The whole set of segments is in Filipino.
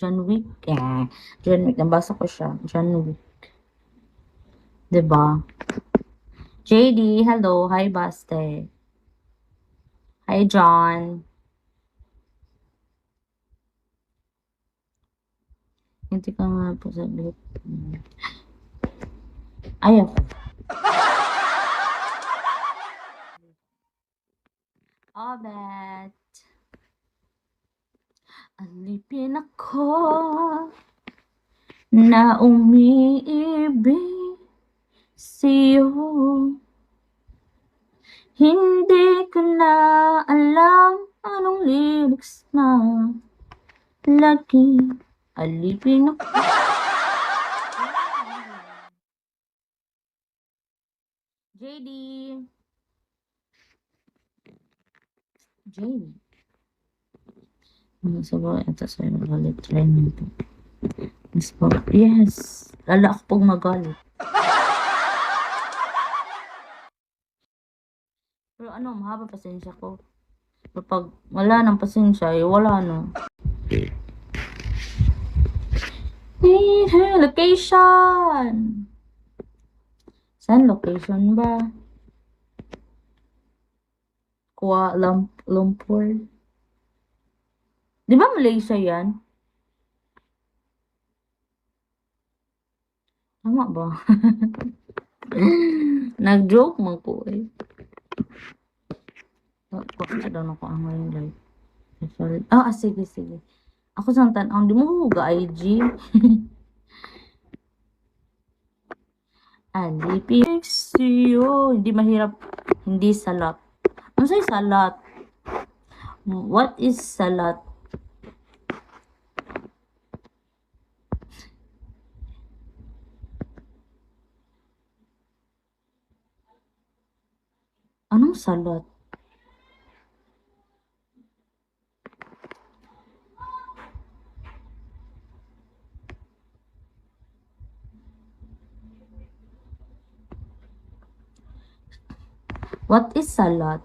John Wick. John Wick. Nabasa ko siya. John Wick. Diba? JD, hello. Hi, Baste. Hi, John. Hindi ka nga po sa group. Ayaw. Obet. Alipin ako na umiibig sa'yo. Hindi ko na alam anong lyrics na lagi alipin ako. JD. JD. Ano sa ba? Ito sa'yo magalit. Try nito. Yes. Lala ako pag magalit. Pero ano, mahaba pasensya ko. Kapag wala ng pasensya, wala no. Need her location. Saan location ba? Kuala Lumpur. Di ba Malaysia yan? Tama ba? Nag-joke mo ko eh. Bakit daw na ko ang ngayon live? Sige, sige. Ako sa tanong, di mo huga IG. Alipin siyo. Hindi mahirap. Hindi salat. Ano sa'yo salat? What is salat? Anong salat? What is salat?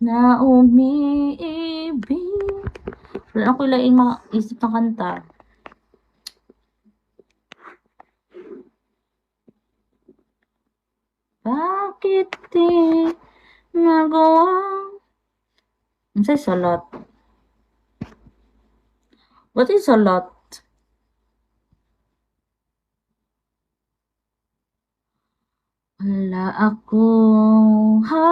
Na umiibig. Wala ako ilaing maisip ng kanta. Bakit di nagawa? Ano sa'yo salat? What is salat? Wala ako. Ha.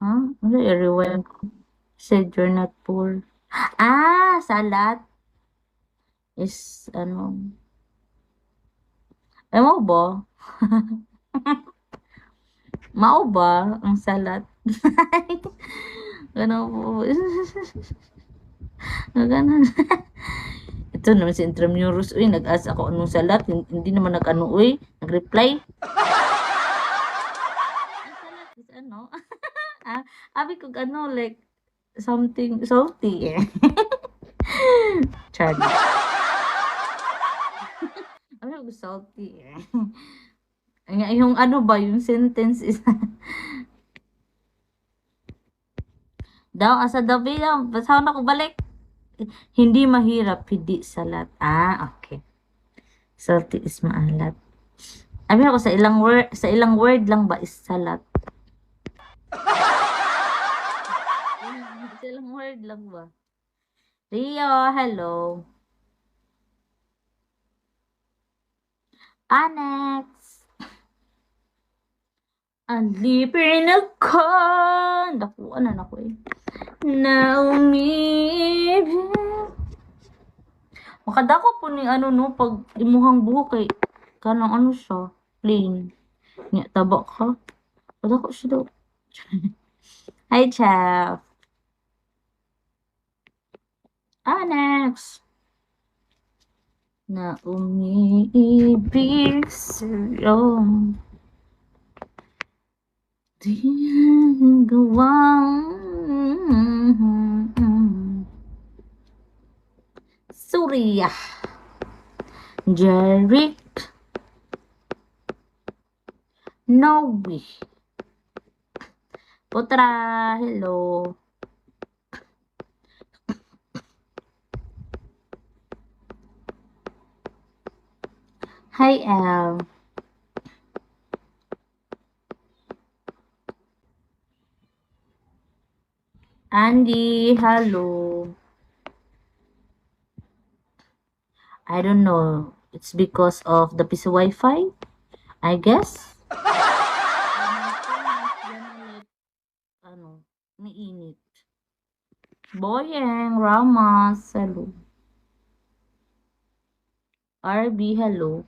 Ano i-rewind ko? Said you're not poor. Salat is ano. Mo ba? Mao ba ang salat? Ano po? Ganun. Ito naman si Intramuros. Uy, nag-ask ako anong salat. Hindi naman nag-ano, uy. Nag-reply. Salat is ano? Abi ko ano, like, something salty eh. Chad. Abi ko salty eh. Yung ano ba, yung sentence is daw, asa dabi daw. Basahan ako balik. Hindi mahirap, hindi salat. Okay. Salty is maalat. Abi ako sa ilang word lang ba is salat? Sa ilang word lang ba? Rio, hello. Annex. Alipin ako. Dakuan na ako eh. Na umibig. Makadako po ni ano no, pag imuhang buhok kay kanang ano siya, plain. Nga, taba ka. Kadako siya daw. Hi, Chef. Annex. Na umiibig sa'yo. Di gawang Surya Jeric Noe. Putra, hello. Hi, El. Andy, hello. I don't know. It's because of the piece of Wi-Fi, I guess. Ano, mainit. Boyeng, Ramas, hello. RB, hello.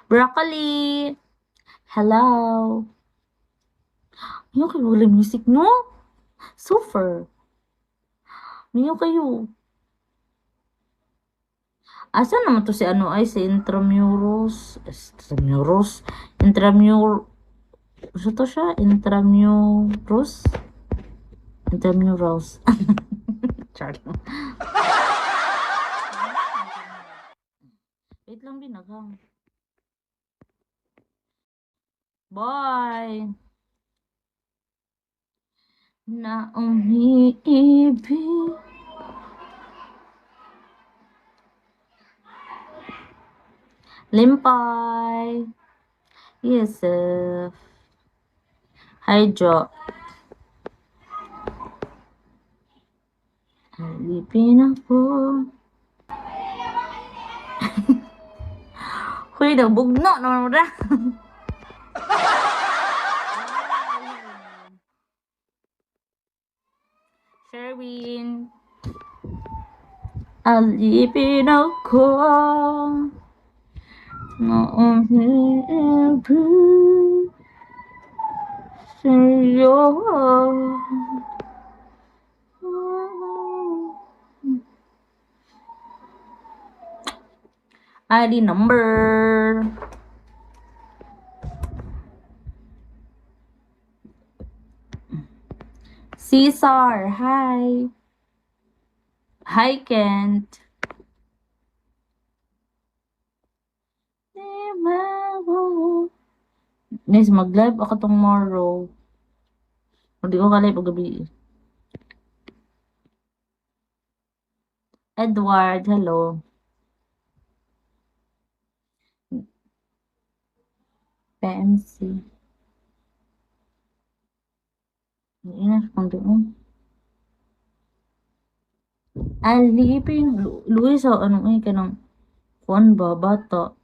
Broccoli, hello. Ano kayo wala music, no? Super. Ano kayo? Asa naman to si ano ay si Intramuros? Intramuros? Ano to siya? Intramuros? Intramuros. Char. Wait lang binaghang. Bye! Na umiibig. Limpay. Yusuf. Hi, Jo. Alipin ako. Huy, nagbugno naman mo na. Sherwin. Alipin ako. Na umiibig sa'yo. ID number. Caesar, hi. Hi, Kent. Guys, mag-live ako tomorrow. Hindi ko ka-live o gabi. Edward, hello. PMC. Inas kung doon. Alipin. Luis, ano kanang kuwan ba, bata.